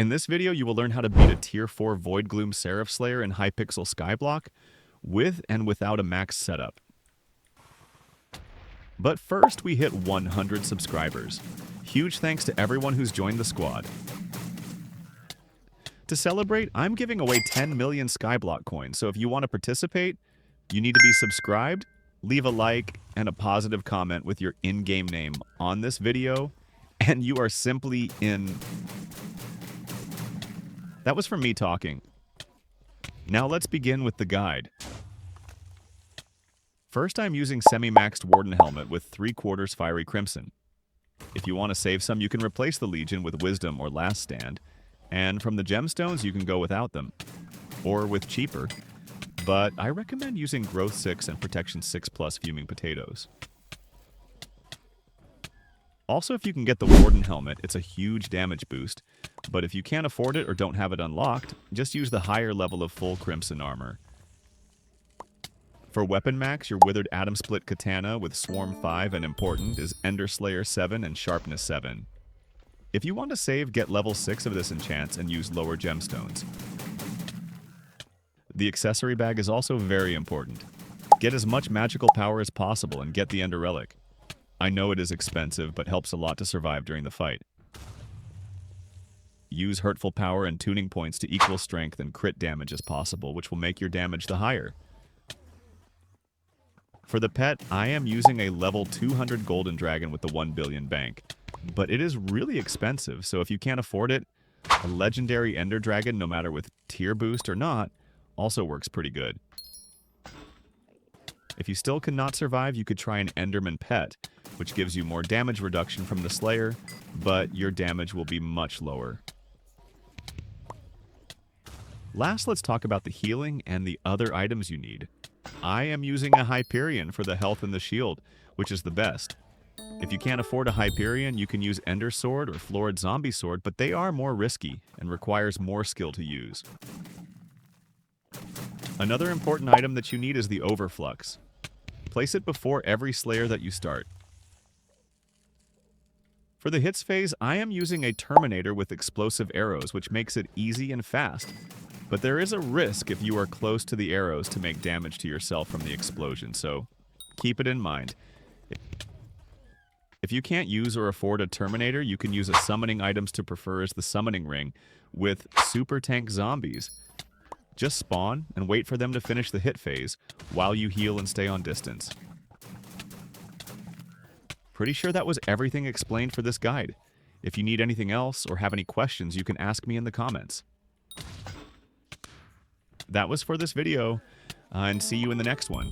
In this video, you will learn how to beat a Tier 4 Voidgloom Seraph Slayer in Hypixel SkyBlock with and without a max setup. But first, we hit 100 subscribers. Huge thanks to everyone who's joined the squad. To celebrate, I'm giving away 10 million SkyBlock coins, so if you want to participate, you need to be subscribed, leave a like, and a positive comment with your in-game name on this video, and you are simply in. That was from me talking. Now let's begin with the guide. First, I'm using semi-maxed Warden Helmet with 3/4 Fiery Crimson. If you want to save some, you can replace the Legion with Wisdom or Last Stand, and from the gemstones, you can go without them, or with cheaper, but I recommend using Growth 6 and Protection 6+ Fuming Potatoes. Also, if you can get the Warden Helmet, it's a huge damage boost, but if you can't afford it or don't have it unlocked, just use the higher level of full Crimson armor. For weapon max, your Withered Atom Split Katana with Swarm 5 and Important is Ender Slayer 7 and Sharpness 7. If you want to save, get level 6 of this enchant and use lower gemstones. The accessory bag is also very important. Get as much magical power as possible and get the Ender Relic. I know it is expensive, but helps a lot to survive during the fight. Use Hurtful Power and Tuning Points to equal strength and crit damage as possible, which will make your damage the higher. For the pet, I am using a level 200 Golden Dragon with the 1 billion bank, but it is really expensive, so if you can't afford it, a legendary Ender Dragon, no matter with tier boost or not, also works pretty good. If you still cannot survive, you could try an Enderman pet, which gives you more damage reduction from the Slayer, but your damage will be much lower. Last, let's talk about the healing and the other items you need. I am using a Hyperion for the health and the shield, which is the best. If you can't afford a Hyperion, you can use Ender Sword or Florid Zombie Sword, but they are more risky and requires more skill to use. Another important item that you need is the Overflux. Place it before every Slayer that you start. For the hits phase, I am using a Terminator with explosive arrows, which makes it easy and fast. But there is a risk if you are close to the arrows to make damage to yourself from the explosion, so keep it in mind. If you can't use or afford a Terminator, you can use a summoning items to prefer as the Summoning Ring with Super Tank Zombies. Just spawn and wait for them to finish the hit phase while you heal and stay on distance. Pretty sure that was everything explained for this guide. If you need anything else or have any questions, you can ask me in the comments. That was for this video, and see you in the next one.